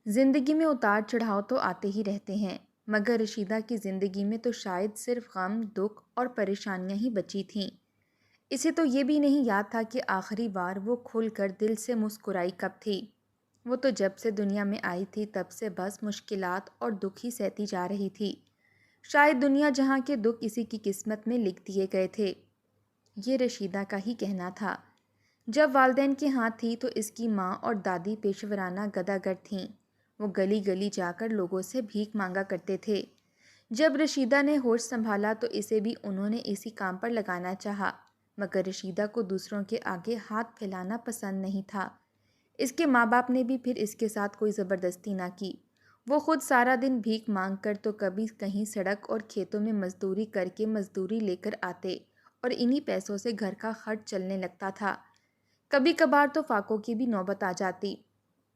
زندگی میں اتار چڑھاؤ تو آتے ہی رہتے ہیں، مگر رشیدہ کی زندگی میں تو شاید صرف غم، دکھ اور پریشانیاں ہی بچی تھیں۔ اسے تو یہ بھی نہیں یاد تھا کہ آخری بار وہ کھل کر دل سے مسکرائی کب تھی۔ وہ تو جب سے دنیا میں آئی تھی تب سے بس مشکلات اور دکھ ہی سہتی جا رہی تھی۔ شاید دنیا جہاں کے دکھ اسی کی قسمت میں لکھ دیے گئے تھے، یہ رشیدہ کا ہی کہنا تھا۔ جب والدین کے ہاتھ تھی تو اس کی ماں اور دادی پیشورانہ گداگر تھیں۔ وہ گلی گلی جا کر لوگوں سے بھیک مانگا کرتے تھے۔ جب رشیدہ نے ہوش سنبھالا تو اسے بھی انہوں نے اسی کام پر لگانا چاہا، مگر رشیدہ کو دوسروں کے آگے ہاتھ پھیلانا پسند نہیں تھا۔ اس کے ماں باپ نے بھی پھر اس کے ساتھ کوئی زبردستی نہ کی۔ وہ خود سارا دن بھیک مانگ کر تو کبھی کہیں سڑک اور کھیتوں میں مزدوری کر کے مزدوری لے کر آتے اور انہی پیسوں سے گھر کا خرچ چلنے لگتا تھا۔ کبھی کبھار تو فاقوں کی بھی نوبت آ جاتی،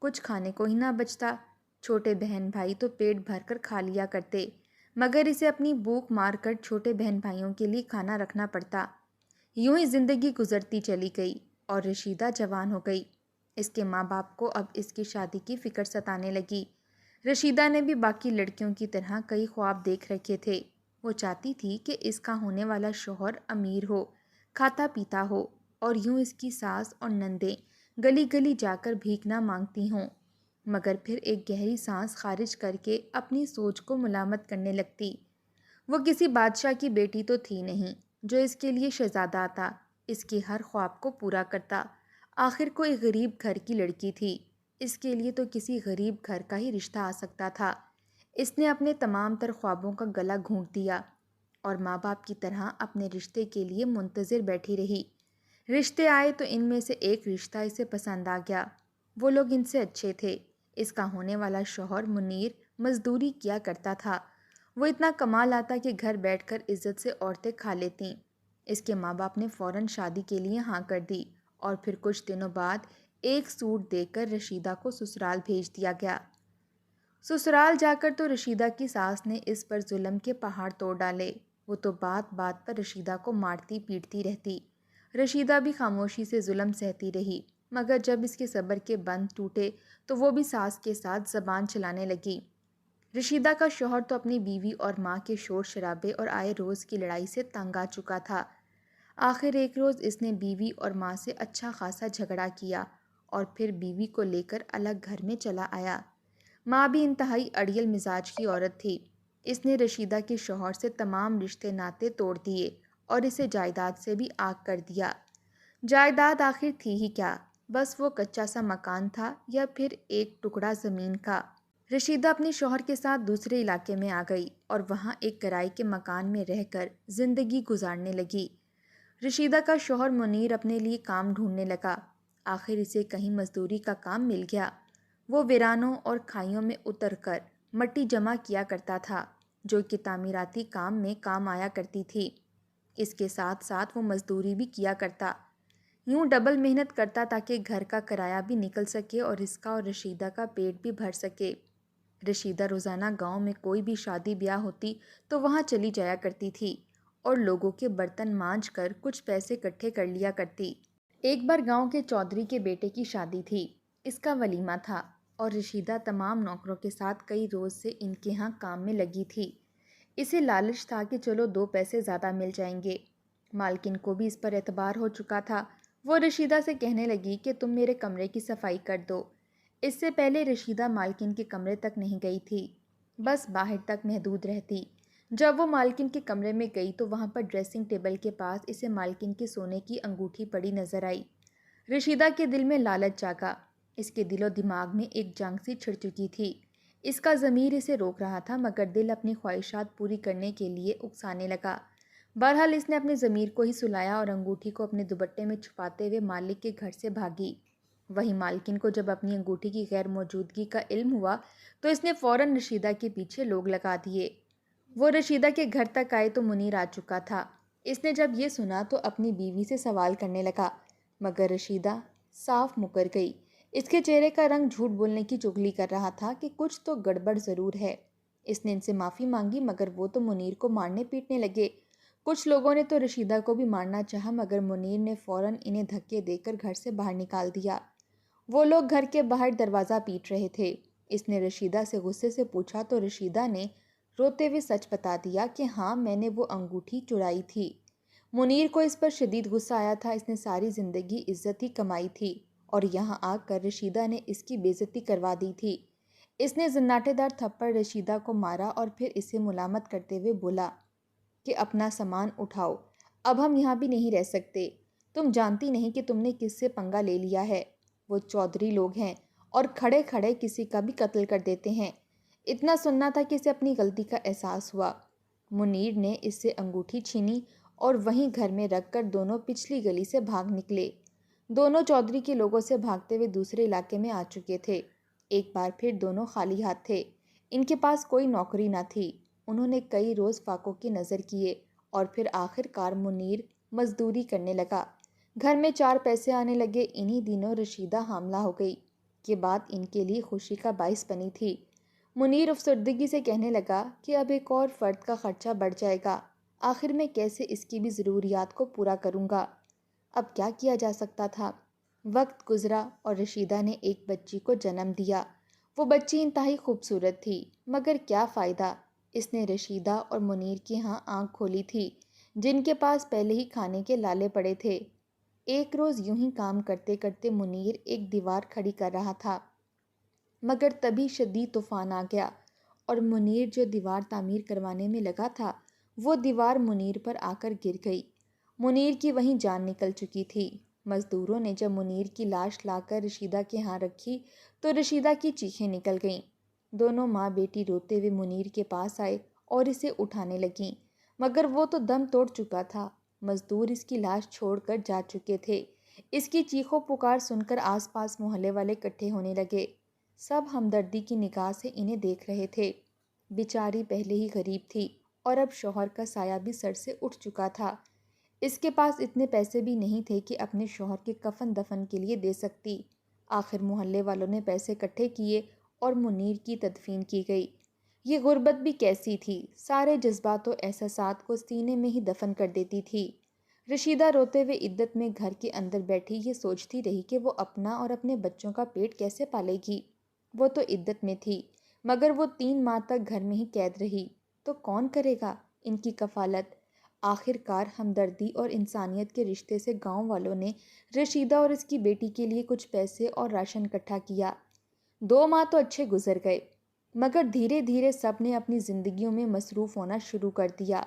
کچھ کھانے کو ہی نہ بچتا۔ چھوٹے بہن بھائی تو پیٹ بھر کر کھا لیا کرتے، مگر اسے اپنی بھوک مار کر چھوٹے بہن بھائیوں کے لیے کھانا رکھنا پڑتا۔ یوں ہی زندگی گزرتی چلی گئی اور رشیدہ جوان ہو گئی۔ اس کے ماں باپ کو اب اس کی شادی کی فکر ستانے لگی۔ رشیدہ نے بھی باقی لڑکیوں کی طرح کئی خواب دیکھ رکھے تھے۔ وہ چاہتی تھی کہ اس کا ہونے والا شوہر امیر ہو، کھاتا پیتا ہو، اور یوں اس کی ساس اور نندیں گلی گلی جا کر بھیک نہ مانگتی ہوں، مگر پھر ایک گہری سانس خارج کر کے اپنی سوچ کو ملامت کرنے لگتی۔ وہ کسی بادشاہ کی بیٹی تو تھی نہیں جو اس کے لیے شہزادہ آتا، اس کے ہر خواب کو پورا کرتا۔ آخر کوئی غریب گھر کی لڑکی تھی، اس کے لیے تو کسی غریب گھر کا ہی رشتہ آ سکتا تھا۔ اس نے اپنے تمام تر خوابوں کا گلا گھونٹ دیا اور ماں باپ کی طرح اپنے رشتے کے لیے منتظر بیٹھی رہی۔ رشتے آئے تو ان میں سے ایک رشتہ اسے پسند آ گیا۔ وہ لوگ ان سے اچھے تھے۔ اس کا ہونے والا شوہر منیر مزدوری کیا کرتا تھا۔ وہ اتنا کما لاتا کہ گھر بیٹھ کر عزت سے عورتیں کھا لیتیں۔ اس کے ماں باپ نے فوراً شادی کے لیے ہاں کر دی اور پھر کچھ دنوں بعد ایک سوٹ دے کر رشیدہ کو سسرال بھیج دیا گیا۔ سسرال جا کر تو رشیدہ کی ساس نے اس پر ظلم کے پہاڑ توڑ ڈالے۔ وہ تو بات بات پر رشیدہ کو مارتی پیٹتی رہتی۔ رشیدہ بھی خاموشی سے ظلم سہتی رہی، مگر جب اس کے صبر کے بند ٹوٹے تو وہ بھی ساس کے ساتھ زبان چلانے لگی۔ رشیدہ کا شوہر تو اپنی بیوی اور ماں کے شور شرابے اور آئے روز کی لڑائی سے تنگ آ چکا تھا۔ آخر ایک روز اس نے بیوی اور ماں سے اچھا خاصا جھگڑا کیا اور پھر بیوی کو لے کر الگ گھر میں چلا آیا۔ ماں بھی انتہائی اڑیل مزاج کی عورت تھی۔ اس نے رشیدہ کے شوہر سے تمام رشتے ناطے توڑ دیے اور اسے جائیداد سے بھی آگ کر دیا۔ جائیداد آخر تھی ہی کیا، بس وہ کچا سا مکان تھا یا پھر ایک ٹکڑا زمین کا۔ رشیدہ اپنے شوہر کے ساتھ دوسرے علاقے میں آ گئی اور وہاں ایک کرائے کے مکان میں رہ کر زندگی گزارنے لگی۔ رشیدہ کا شوہر منیر اپنے لیے کام ڈھونڈنے لگا۔ آخر اسے کہیں مزدوری کا کام مل گیا۔ وہ ویرانوں اور کھائیوں میں اتر کر مٹی جمع کیا کرتا تھا جو کہ تعمیراتی کام میں کام آیا کرتی تھی۔ اس کے ساتھ ساتھ وہ مزدوری بھی کیا کرتا، یوں ڈبل محنت کرتا تاکہ گھر کا کرایہ بھی نکل سکے اور اس کا اور رشیدہ کا پیٹ بھی بھر سکے۔ رشیدہ روزانہ گاؤں میں کوئی بھی شادی بیاہ ہوتی تو وہاں چلی جایا کرتی تھی اور لوگوں کے برتن مانجھ کر کچھ پیسے اکٹھے کر لیا کرتی۔ ایک بار گاؤں کے چودھری کے بیٹے کی شادی تھی، اس کا ولیمہ تھا اور رشیدہ تمام نوکروں کے ساتھ کئی روز سے ان کے ہاں کام میں لگی تھی۔ اسے لالچ تھا کہ چلو 2 پیسے زیادہ مل جائیں گے۔ مالکن کو بھی اس پر اعتبار ہو چکا تھا۔ وہ رشیدہ سے کہنے لگی کہ تم میرے کمرے کی صفائی کر دو۔ اس سے پہلے رشیدہ مالکن کے کمرے تک نہیں گئی تھی، بس باہر تک محدود رہتی۔ جب وہ مالکن کے کمرے میں گئی تو وہاں پر ڈریسنگ ٹیبل کے پاس اسے مالکن کے سونے کی انگوٹھی پڑی نظر آئی۔ رشیدہ کے دل میں لالچ جاگا۔ اس کے دل و دماغ میں ایک جنگ سی چھڑ چکی تھی۔ اس کا ضمیر اسے روک رہا تھا مگر دل اپنی خواہشات پوری کرنے کے لیے اکسانے لگا۔ بہرحال اس نے اپنے ضمیر کو ہی سلایا اور انگوٹھی کو اپنے دوپٹے میں چھپاتے ہوئے مالک کے گھر سے بھاگی۔ وہیں مالکن کو جب اپنی انگوٹھی کی غیر موجودگی کا علم ہوا تو اس نے فوراً رشیدہ کے پیچھے لوگ لگا دیے۔ وہ رشیدہ کے گھر تک آئے تو منیر آ چکا تھا۔ اس نے جب یہ سنا تو اپنی بیوی سے سوال کرنے لگا، مگر رشیدہ صاف مکر گئی۔ اس کے چہرے کا رنگ جھوٹ بولنے کی چغلی کر رہا تھا کہ کچھ تو گڑبڑ ضرور ہے۔ اس نے ان سے معافی مانگی مگر وہ تو منیر کو مارنے پیٹنے لگے۔ کچھ لوگوں نے تو رشیدہ کو بھی مارنا چاہا مگر منیر نے فوراً انہیں دھکے دے کر گھر سے باہر نکال دیا۔ وہ لوگ گھر کے باہر دروازہ پیٹ رہے تھے۔ اس نے رشیدہ سے غصے سے پوچھا تو رشیدہ نے روتے ہوئے سچ بتا دیا کہ ہاں میں نے وہ انگوٹھی چرائی تھی۔ منیر کو اس پر شدید غصہ آیا تھا، اس نے ساری زندگی عزت ہی کمائی تھی اور یہاں آ کر رشیدہ نے اس کی بے عزتی کروا دی تھی۔ اس نے زناٹے دار تھپڑ رشیدہ کو مارا اور پھر اسے ملامت کرتے ہوئے بولا کہ اپنا سامان اٹھاؤ، اب ہم یہاں بھی نہیں رہ سکتے۔ تم جانتی نہیں کہ تم نے کس سے پنگا لے لیا ہے، وہ چودھری لوگ ہیں اور کھڑے کھڑے کسی کا بھی قتل کر دیتے ہیں۔ اتنا سننا تھا کہ اسے اپنی غلطی کا احساس ہوا۔ منیر نے اس سے انگوٹھی چھینی اور وہیں گھر میں رکھ کر دونوں پچھلی گلی سے بھاگ نکلے۔ دونوں چودھری کے لوگوں سے بھاگتے ہوئے دوسرے علاقے میں آ چکے تھے۔ ایک بار پھر دونوں خالی ہاتھ تھے، ان کے پاس کوئی نوکری نہ تھی۔ انہوں نے کئی روز فاقوں کی نظر کیے اور پھر آخر کار منیر مزدوری کرنے لگا۔ گھر میں 4 پیسے آنے لگے۔ انہی دنوں رشیدہ حاملہ ہو گئی۔ یہ بات ان کے لیے خوشی کا باعث بنی تھی۔ منیر افسردگی سے کہنے لگا کہ اب ایک اور فرد کا خرچہ بڑھ جائے گا، آخر میں کیسے اس کی بھی ضروریات کو پورا کروں گا۔ اب کیا کیا جا سکتا تھا؟ وقت گزرا اور رشیدہ نے ایک بچی کو جنم دیا۔ وہ بچی انتہائی خوبصورت تھی، مگر کیا فائدہ، اس نے رشیدہ اور منیر کی ہاں آنکھ کھولی تھی، جن کے پاس پہلے ہی کھانے کے لالے پڑے تھے۔ ایک روز یوں ہی کام کرتے کرتے منیر ایک دیوار کھڑی کر رہا تھا، مگر تبھی شدید طوفان آ گیا اور منیر جو دیوار تعمیر کروانے میں لگا تھا وہ دیوار منیر پر آ کر گر گئی۔ منیر کی وہیں جان نکل چکی تھی۔ مزدوروں نے جب منیر کی لاش لا کر رشیدہ کے ہاں رکھی تو رشیدہ کی چیخیں نکل گئیں۔ دونوں ماں بیٹی روتے ہوئے منیر کے پاس آئے اور اسے اٹھانے لگیں، مگر وہ تو دم توڑ چکا تھا۔ مزدور اس کی لاش چھوڑ کر جا چکے تھے۔ اس کی چیخوں پکار سن کر آس پاس محلے والے اکٹھے ہونے لگے۔ سب ہمدردی کی نگاہ سے انہیں دیکھ رہے تھے۔ بیچاری پہلے ہی غریب تھی اور اب شوہر کا سایہ بھی سر سے اٹھ چکا تھا۔ اس کے پاس اتنے پیسے بھی نہیں تھے کہ اپنے شوہر کے کفن دفن کے لیے دے سکتی۔ آخر محلے والوں نے پیسے اکٹھے کیے اور منیر کی تدفین کی گئی۔ یہ غربت بھی کیسی تھی، سارے جذبات و احساسات کو سینے میں ہی دفن کر دیتی تھی۔ رشیدہ روتے ہوئے عدت میں گھر کے اندر بیٹھی یہ سوچتی رہی کہ وہ اپنا اور اپنے بچوں کا پیٹ کیسے پالے گی۔ وہ تو عدت میں تھی، مگر وہ 3 ماہ تک گھر میں ہی قید رہی، تو کون کرے گا ان کی کفالت؟ آخر کار ہمدردی اور انسانیت کے رشتے سے گاؤں والوں نے رشیدہ اور اس کی بیٹی کے لیے کچھ پیسے اور راشن اکٹھا کیا۔ 2 ماہ تو اچھے گزر گئے، مگر دھیرے دھیرے سب نے اپنی زندگیوں میں مصروف ہونا شروع کر دیا۔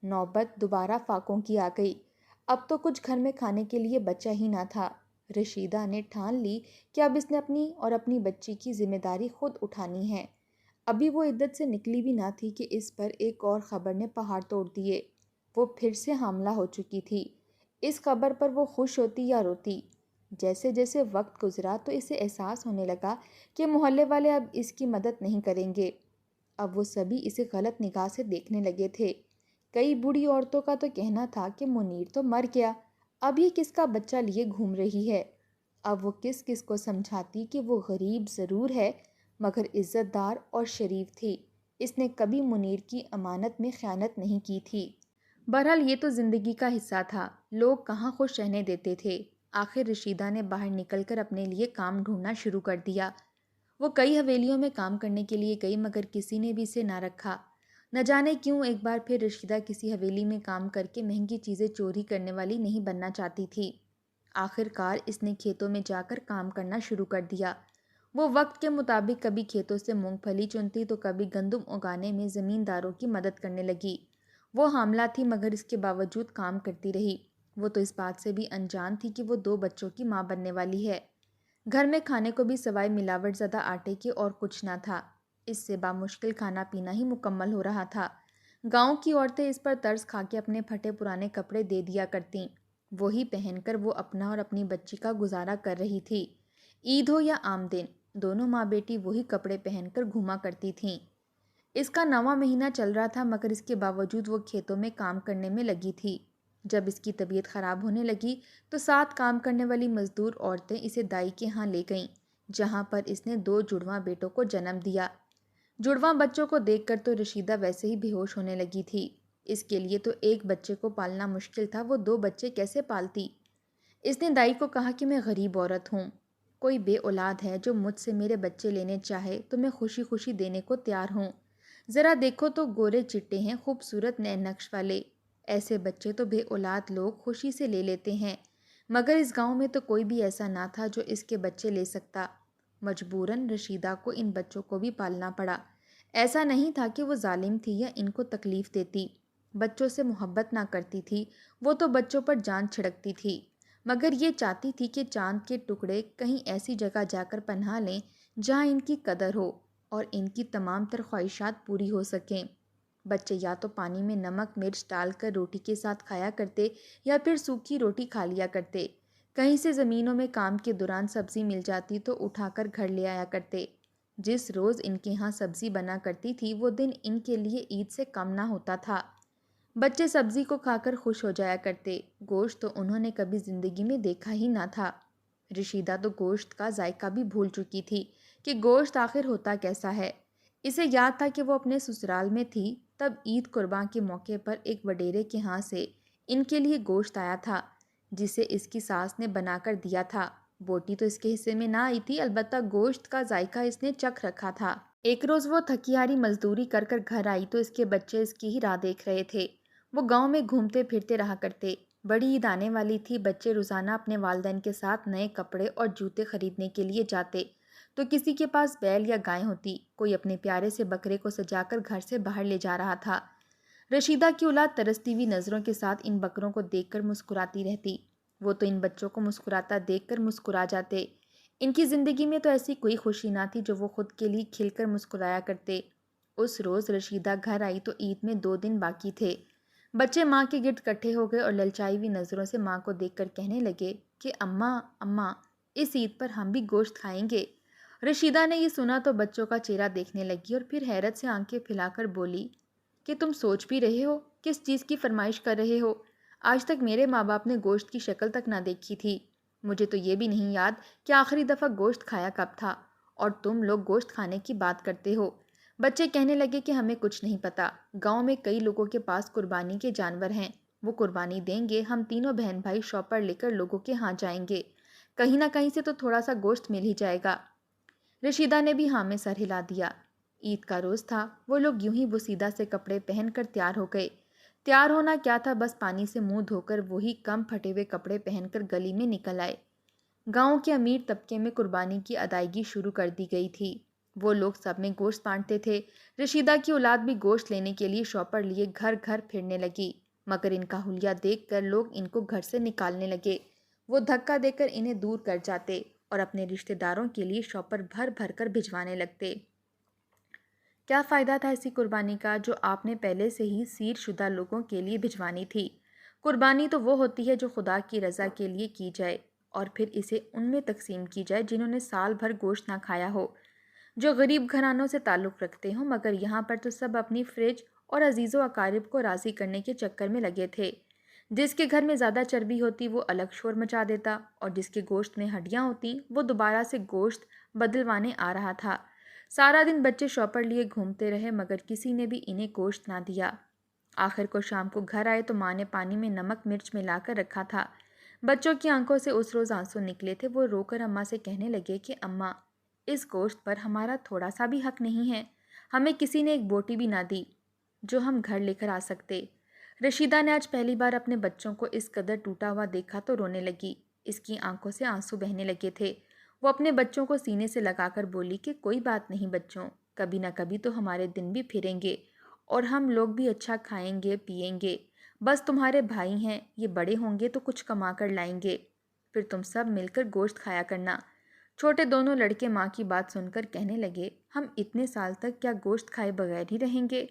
نوبت دوبارہ فاقوں کی آ گئی۔ اب تو کچھ گھر میں کھانے کے لیے بچا ہی نہ تھا۔ رشیدہ نے ٹھان لی کہ اب اس نے اپنی اور اپنی بچی کی ذمہ داری خود اٹھانی ہے۔ ابھی وہ عدت سے نکلی بھی نہ تھی کہ اس پر ایک اور خبر نے پہاڑ توڑ دیے۔ وہ پھر سے حاملہ ہو چکی تھی۔ اس خبر پر وہ خوش ہوتی یا روتی؟ جیسے جیسے وقت گزرا تو اسے احساس ہونے لگا کہ محلے والے اب اس کی مدد نہیں کریں گے۔ اب وہ سبھی اسے غلط نگاہ سے دیکھنے لگے تھے۔ کئی بوڑھی عورتوں کا تو کہنا تھا کہ منیر تو مر گیا، اب یہ کس کا بچہ لیے گھوم رہی ہے۔ اب وہ کس کس کو سمجھاتی کہ وہ غریب ضرور ہے مگر عزت دار اور شریف تھی، اس نے کبھی منیر کی امانت میں خیانت نہیں کی تھی۔ بہرحال یہ تو زندگی کا حصہ تھا، لوگ کہاں خوش رہنے دیتے تھے۔ آخر رشیدہ نے باہر نکل کر اپنے لیے کام ڈھونڈنا شروع کر دیا۔ وہ کئی حویلیوں میں کام کرنے کے لیے گئی مگر کسی نے بھی اسے نہ رکھا۔ نہ جانے کیوں ایک بار پھر رشیدہ کسی حویلی میں کام کر کے مہنگی چیزیں چوری کرنے والی نہیں بننا چاہتی تھی۔ آخر کار اس نے کھیتوں میں جا کر کام کرنا شروع کر دیا۔ وہ وقت کے مطابق کبھی کھیتوں سے مونگ پھلی چنتی تو کبھی گندم اگانے میں زمینداروں کی مدد کرنے لگی۔ وہ حاملہ تھی مگر اس کے باوجود کام کرتی رہی۔ وہ تو اس بات سے بھی انجان تھی کہ وہ 2 بچوں کی ماں بننے والی ہے۔ گھر میں کھانے کو بھی سوائے ملاوٹ زدہ آٹے کے اور کچھ نہ تھا۔ اس سے بامشکل کھانا پینا ہی مکمل ہو رہا تھا۔ گاؤں کی عورتیں اس پر ترس کھا کے اپنے پھٹے پرانے کپڑے دے دیا کرتیں، وہی پہن کر وہ اپنا اور اپنی بچی کا گزارا کر رہی تھی۔ عید ہو یا عام دن، دونوں ماں بیٹی وہی کپڑے پہن کر گھوما کرتی تھیں۔ اس کا 9واں مہینہ چل رہا تھا مگر اس کے باوجود وہ کھیتوں میں کام کرنے میں لگی تھی۔ جب اس کی طبیعت خراب ہونے لگی تو 7 کام کرنے والی مزدور عورتیں اسے دائی کے ہاں لے گئیں، جہاں پر اس نے 2 جڑواں بیٹوں کو جنم دیا۔ جڑواں بچوں کو دیکھ کر تو رشیدہ ویسے ہی بے ہوش ہونے لگی تھی۔ اس کے لیے تو ایک بچے کو پالنا مشکل تھا، وہ 2 بچے کیسے پالتی؟ اس نے دائی کو کہا کہ میں غریب عورت ہوں، کوئی بے اولاد ہے جو مجھ سے میرے بچے لینے چاہے تو میں خوشی خوشی دینے کو تیار ہوں۔ ذرا دیکھو تو گورے چٹے ہیں، خوبصورت نئے نقش والے۔ ایسے بچے تو بے اولاد لوگ خوشی سے لے لیتے ہیں، مگر اس گاؤں میں تو کوئی بھی ایسا نہ تھا جو اس کے بچے لے سکتا۔ مجبوراً رشیدہ کو ان بچوں کو بھی پالنا پڑا۔ ایسا نہیں تھا کہ وہ ظالم تھی یا ان کو تکلیف دیتی، بچوں سے محبت نہ کرتی تھی، وہ تو بچوں پر جان چھڑکتی تھی، مگر یہ چاہتی تھی کہ چاند کے ٹکڑے کہیں ایسی جگہ جا کر پناہ لیں جہاں ان کی قدر ہو اور ان کی تمام تر خواہشات پوری ہو سکیں۔ بچے یا تو پانی میں نمک مرچ ڈال کر روٹی کے ساتھ کھایا کرتے یا پھر سوکھی روٹی کھا لیا کرتے۔ کہیں سے زمینوں میں کام کے دوران سبزی مل جاتی تو اٹھا کر گھر لے آیا کرتے۔ جس روز ان کے ہاں سبزی بنا کرتی تھی وہ دن ان کے لیے عید سے کم نہ ہوتا تھا۔ بچے سبزی کو کھا کر خوش ہو جایا کرتے، گوشت تو انہوں نے کبھی زندگی میں دیکھا ہی نہ تھا۔ رشیدہ تو گوشت کا ذائقہ بھی بھول چکی تھی کہ گوشت آخر ہوتا کیسا ہے۔ اسے یاد تھا کہ وہ اپنے سسرال میں تھی، تب عید قربان کے موقع پر ایک وڈیرے کے ہاں سے ان کے لیے گوشت آیا تھا جسے اس کی ساس نے بنا کر دیا تھا۔ بوٹی تو اس کے حصے میں نہ آئی تھی، البتہ گوشت کا ذائقہ اس نے چکھ رکھا تھا۔ ایک روز وہ تھکی ہاری مزدوری کر کر گھر آئی تو اس کے بچے اس کی ہی راہ دیکھ رہے تھے۔ وہ گاؤں میں گھومتے پھرتے رہا کرتے۔ بڑی عید آنے والی تھی، بچے روزانہ اپنے والدین کے ساتھ نئے کپڑے اور جوتے خریدنے کے لیے جاتے تو کسی کے پاس بیل یا گائے ہوتی، کوئی اپنے پیارے سے بکرے کو سجا کر گھر سے باہر لے جا رہا تھا۔ رشیدہ کی اولاد ترستی ہوئی نظروں کے ساتھ ان بکروں کو دیکھ کر مسکراتی رہتی، وہ تو ان بچوں کو مسکراتا دیکھ کر مسکرا جاتے۔ ان کی زندگی میں تو ایسی کوئی خوشی نہ تھی جو وہ خود کے لیے کھل کر مسکرایا کرتے۔ اس روز رشیدہ گھر آئی تو عید میں 2 دن باقی تھے۔ بچے ماں کے گرد کٹھے ہو گئے اور للچائی ہوئی نظروں سے ماں کو دیکھ کر کہنے لگے کہ اماں اماں اس عید پر ہم بھی گوشت کھائیں گے۔ رشیدہ نے یہ سنا تو بچوں کا چہرہ دیکھنے لگی اور پھر حیرت سے آنکھیں پھیلا کر بولی کہ تم سوچ بھی رہے ہو، کس چیز کی فرمائش کر رہے ہو؟ آج تک میرے ماں باپ نے گوشت کی شکل تک نہ دیکھی تھی، مجھے تو یہ بھی نہیں یاد کہ آخری دفعہ گوشت کھایا کب تھا، اور تم لوگ گوشت کھانے کی بات کرتے ہو۔ بچے کہنے لگے کہ ہمیں کچھ نہیں پتا، گاؤں میں کئی لوگوں کے پاس قربانی کے جانور ہیں، وہ قربانی دیں گے، ہم تینوں بہن بھائی شوپر لے کر لوگوں کے ہاں جائیں گے، کہیں نہ کہیں سے تو تھوڑا سا گوشت مل ہی جائے گا۔ رشیدہ نے بھی ہاں میں سر ہلا دیا۔ عید کا روز تھا، وہ لوگ یوں ہی بوسیدہ سے کپڑے پہن کر تیار ہو گئے۔ تیار ہونا کیا تھا، بس پانی سے منہ دھو کر وہی کم پھٹے ہوئے کپڑے پہن کر گلی میں نکل آئے۔ گاؤں کے امیر طبقے میں قربانی کی ادائیگی شروع کر دی گئی تھی، وہ لوگ سب میں گوشت بانٹتے تھے۔ رشیدہ کی اولاد بھی گوشت لینے کے لیے شوپر لیے گھر گھر پھرنے لگی، مگر ان کا حلیہ دیکھ کر لوگ ان کو گھر سے نکالنے لگے۔ وہ دھکا دے کر انہیں دور کر جاتے اور اپنے رشتہ داروں کے لیے شوپر بھر بھر کر بھجوانے لگتے۔ کیا فائدہ تھا ایسی قربانی کا جو آپ نے پہلے سے ہی سیر شدہ لوگوں کے لیے بھجوانی تھی؟ قربانی تو وہ ہوتی ہے جو خدا کی رضا کے لیے کی جائے اور پھر اسے ان میں تقسیم کی جائے جنہوں نے سال بھر گوشت نہ کھایا ہو، جو غریب گھرانوں سے تعلق رکھتے ہوں، مگر یہاں پر تو سب اپنی فریج اور عزیز و اقارب کو راضی کرنے کے چکر میں لگے تھے۔ جس کے گھر میں زیادہ چربی ہوتی وہ الگ شور مچا دیتا اور جس کے گوشت میں ہڈیاں ہوتی وہ دوبارہ سے گوشت بدلوانے آ رہا تھا۔ سارا دن بچے شوپر لیے گھومتے رہے مگر کسی نے بھی انہیں گوشت نہ دیا۔ آخر کو شام کو گھر آئے تو ماں نے پانی میں نمک مرچ ملا کر رکھا تھا۔ بچوں کی آنکھوں سے اس روز آنسو نکلے تھے، وہ رو کر اماں سے کہنے لگے کہ اماں اس گوشت پر ہمارا تھوڑا سا بھی حق نہیں ہے، ہمیں کسی نے ایک بوٹی بھی نہ دی جو ہم گھر لے کر آ سکتے۔ رشیدہ نے آج پہلی بار اپنے بچوں کو اس قدر ٹوٹا ہوا دیکھا تو رونے لگی، اس کی آنکھوں سے آنسو بہنے لگے تھے۔ وہ اپنے بچوں کو سینے سے لگا کر بولی کہ کوئی بات نہیں بچوں، کبھی نہ کبھی تو ہمارے دن بھی پھریں گے اور ہم لوگ بھی اچھا کھائیں گے پیئیں گے، بس تمہارے بھائی ہیں، یہ بڑے ہوں گے تو کچھ کما کر لائیں گے، پھر تم سب مل کر گوشت کھایا کرنا۔ چھوٹے دونوں لڑکے ماں کی بات سن کر کہنے لگے ہم اتنے سال تک کیا گوشت کھائے بغیر ہی رہیں گے؟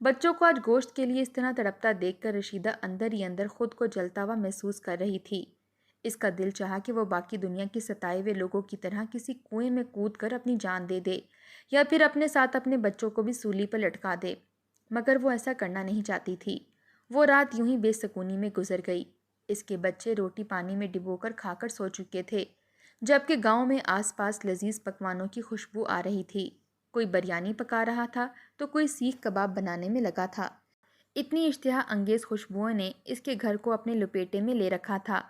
بچوں کو آج گوشت کے لیے اس طرح تڑپتا دیکھ کر رشیدہ اندر ہی اندر خود کو جلتا ہوا محسوس کر رہی تھی۔ اس کا دل چاہا کہ وہ باقی دنیا کے ستائے ہوئے لوگوں کی طرح کسی کنویں میں کود کر اپنی جان دے دے یا پھر اپنے ساتھ اپنے بچوں کو بھی سولی پر لٹکا دے، مگر وہ ایسا کرنا نہیں چاہتی تھی۔ وہ رات یوں ہی بے سکونی میں گزر گئی۔ اس کے بچے روٹی پانی میں ڈبو کر کھا کر سو چکے تھے، جبکہ گاؤں میں آس پاس لذیذ پکوانوں کی خوشبو آ رہی تھی۔ کوئی بریانی پکا رہا تھا تو کوئی سیخ کباب بنانے میں لگا تھا۔ اتنی اشتہا انگیز خوشبوؤں نے اس کے گھر کو اپنے لپیٹے میں لے رکھا تھا۔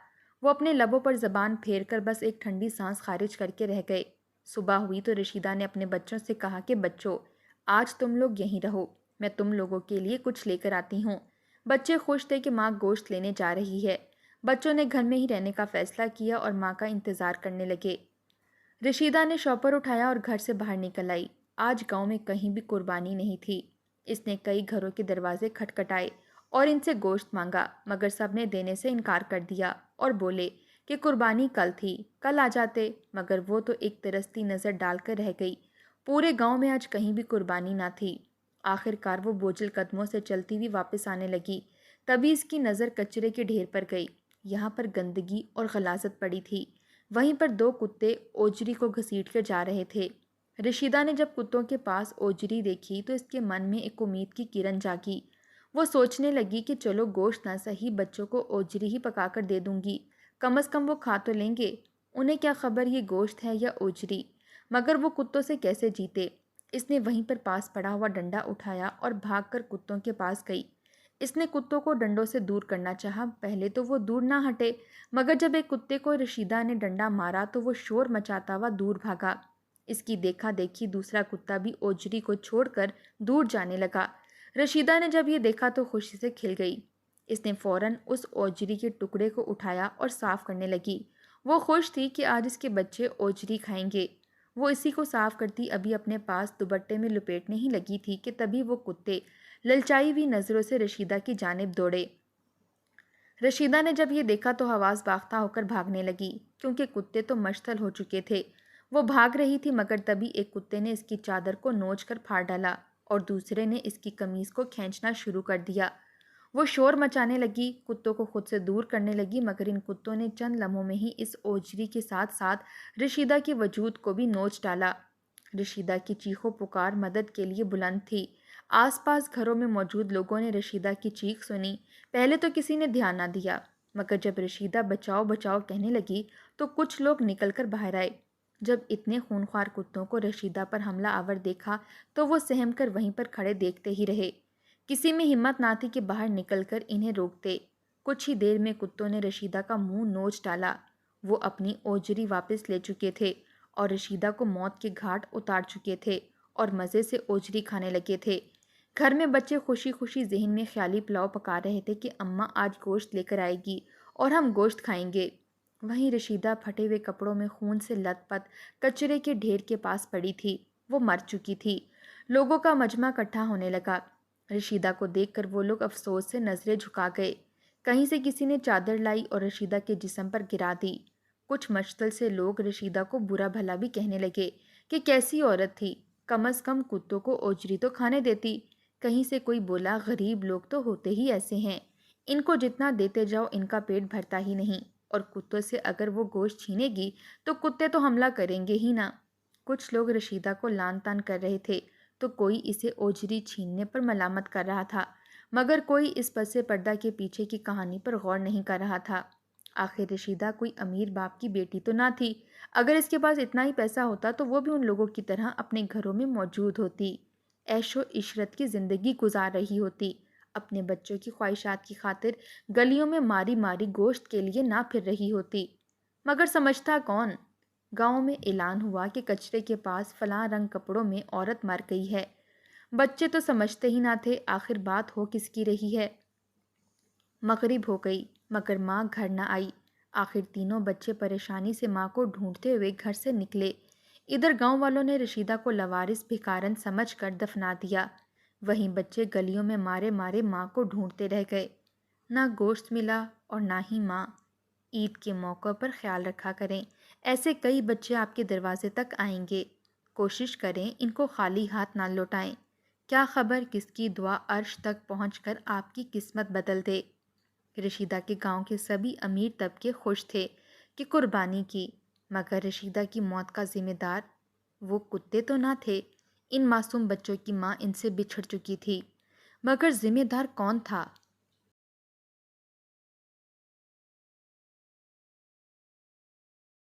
وہ اپنے لبوں پر زبان پھیر کر بس ایک ٹھنڈی سانس خارج کر کے رہ گئے۔ صبح ہوئی تو رشیدہ نے اپنے بچوں سے کہا کہ بچوں، آج تم لوگ یہیں رہو، میں تم لوگوں کے لیے کچھ لے کر آتی ہوں۔ بچے خوش تھے کہ ماں گوشت لینے جا رہی ہے۔ بچوں نے گھر میں ہی رہنے کا فیصلہ کیا اور ماں کا انتظار کرنے لگے۔ رشیدہ نے شاپر اٹھایا اور گھر سے باہر نکل آئی۔ آج گاؤں میں کہیں بھی قربانی نہیں تھی۔ اس نے کئی گھروں کے دروازے کھٹکھٹائے اور ان سے گوشت مانگا، مگر سب نے دینے سے انکار کر دیا اور بولے کہ قربانی کل تھی، کل آ جاتے، مگر وہ تو ایک ترستی نظر ڈال کر رہ گئی۔ پورے گاؤں میں آج کہیں بھی قربانی نہ تھی۔ آخر کار وہ بوجھل قدموں سے چلتی ہوئی واپس آنے لگی۔ تبھی اس کی نظر کچرے کے ڈھیر پر گئی۔ یہاں پر گندگی اور غلاظت پڑی تھی۔ وہیں پر دو کتے اوجری کو گھسیٹ کر جا رہے تھے۔ رشیدہ نے جب کتوں کے پاس اوجری دیکھی تو اس کے من میں ایک امید کی کرن جاگی۔ وہ سوچنے لگی کہ چلو گوشت نہ سہی بچوں کو اوجری ہی پکا کر دے دوں گی، کم از کم وہ کھا تو لیں گے۔ انہیں کیا خبر یہ گوشت ہے یا اوجری، مگر وہ کتوں سے کیسے جیتے۔ اس نے وہیں پر پاس پڑا ہوا ڈنڈا اٹھایا اور بھاگ کر کتوں کے پاس گئی۔ اس نے کتوں کو ڈنڈوں سے دور کرنا چاہا۔ پہلے تو وہ دور نہ ہٹے، مگر جب ایک کتے کو رشیدہ نے ڈنڈا مارا تو وہ شور مچاتا ہوا دور بھاگا۔ اس کی دیکھا دیکھی دوسرا کتا بھی اوجری کو چھوڑ کر دور جانے لگا۔ رشیدہ نے جب یہ دیکھا تو خوشی سے کھل گئی۔ اس نے فوراً اس اوجری کے ٹکڑے کو اٹھایا اور صاف کرنے لگی۔ وہ خوش تھی کہ آج اس کے بچے اوجری کھائیں گے۔ وہ اسی کو صاف کرتی ابھی اپنے پاس دوپٹے میں لپیٹنے ہی لگی تھی کہ تبھی وہ کتے للچائی ہوئی نظروں سے رشیدہ کی جانب دوڑے۔ رشیدہ نے جب یہ دیکھا تو حواس باختہ ہو کر بھاگنے لگی، کیونکہ کتے تو مشتل ہو چکے تھے۔ وہ بھاگ رہی تھی مگر تبھی ایک کتے نے اس کی چادر کو نوچ کر پھاڑ ڈالا اور دوسرے نے اس کی قمیص کو کھینچنا شروع کر دیا۔ وہ شور مچانے لگی، کتوں کو خود سے دور کرنے لگی، مگر ان کتوں نے چند لمحوں میں ہی اس اوجری کے ساتھ ساتھ رشیدہ کے وجود کو بھی نوچ ڈالا۔ رشیدہ کی چیخو پکار مدد کے لیے بلند تھی۔ آس پاس گھروں میں موجود لوگوں نے رشیدہ کی چیخ سنی۔ پہلے تو کسی نے دھیان نہ دیا، مگر جب رشیدہ بچاؤ بچاؤ کہنے لگی تو کچھ لوگ نکل کر باہر آئے۔ جب اتنے خونخوار کتوں کو رشیدہ پر حملہ آور دیکھا تو وہ سہم کر وہیں پر کھڑے دیکھتے ہی رہے۔ کسی میں ہمت نہ تھی کہ باہر نکل کر انہیں روکتے۔ کچھ ہی دیر میں کتوں نے رشیدہ کا منہ نوچ ڈالا۔ وہ اپنی اوجری واپس لے چکے تھے اور رشیدہ کو موت کے گھاٹ اتار چکے تھے اور مزے سے اوجری کھانے لگے تھے۔ گھر میں بچے خوشی خوشی ذہن میں خیالی پلاؤ پکا رہے تھے کہ اماں آج گوشت لے کر آئے گی اور ہم گوشت کھائیں گے۔ وہیں رشیدہ پھٹے ہوئے کپڑوں میں خون سے لت پت کچرے کے ڈھیر کے پاس پڑی تھی۔ وہ مر چکی تھی۔ لوگوں کا مجمع اکٹھا ہونے لگا۔ رشیدہ کو دیکھ کر وہ لوگ افسوس سے نظریں جھکا گئے۔ کہیں سے کسی نے چادر لائی اور رشیدہ کے جسم پر گرا دی۔ کچھ مشتل سے لوگ رشیدہ کو برا بھلا بھی کہنے لگے کہ کیسی عورت تھی، کم از کم کتوں کو اوجری تو کھانے دیتی۔ کہیں سے کوئی بولا غریب لوگ تو ہوتے ہی ایسے ہیں، ان کو جتنا دیتے جاؤ ان کا پیٹ بھرتا ہی نہیں، اور کتوں سے اگر وہ گوشت چھینے گی تو کتے تو حملہ کریں گے ہی نا۔ کچھ لوگ رشیدہ کو لان تان کر رہے تھے تو کوئی اسے اوجری چھیننے پر ملامت کر رہا تھا، مگر کوئی اس پس پردہ کے پیچھے کی کہانی پر غور نہیں کر رہا تھا۔ آخر رشیدہ کوئی امیر باپ کی بیٹی تو نہ تھی۔ اگر اس کے پاس اتنا ہی پیسہ ہوتا تو وہ بھی ان لوگوں کی طرح اپنے گھروں میں موجود ہوتی، عیش و عشرت کی زندگی گزار رہی ہوتی، اپنے بچوں کی خواہشات کی خاطر گلیوں میں ماری ماری گوشت کے لیے نہ پھر رہی ہوتی۔ مگر سمجھتا کون؟ گاؤں میں اعلان ہوا کہ کچرے کے پاس فلاں رنگ کپڑوں میں عورت مر گئی ہے۔ بچے تو سمجھتے ہی نہ تھے آخر بات ہو کس کی رہی ہے۔ مغرب ہو گئی مگر ماں گھر نہ آئی۔ آخر تینوں بچے پریشانی سے ماں کو ڈھونڈتے ہوئے گھر سے نکلے۔ ادھر گاؤں والوں نے رشیدہ کو لوارث بھکارن سمجھ کر دفنا دیا۔ وہیں بچے گلیوں میں مارے مارے ماں کو ڈھونڈتے رہ گئے۔ نہ گوشت ملا اور نہ ہی ماں۔ عید کے موقع پر خیال رکھا کریں، ایسے کئی بچے آپ کے دروازے تک آئیں گے۔ کوشش کریں ان کو خالی ہاتھ نہ لوٹائیں، کیا خبر کس کی دعا عرش تک پہنچ کر آپ کی قسمت بدل دے۔ رشیدہ کے گاؤں کے سبھی امیر طبقے خوش تھے کہ قربانی کی، مگر رشیدہ کی موت کا ذمہ دار وہ کتے تو نہ تھے۔ ان معصوم بچوں کی ماں ان سے بچھڑ چکی تھی، مگر ذمہ دار کون تھا؟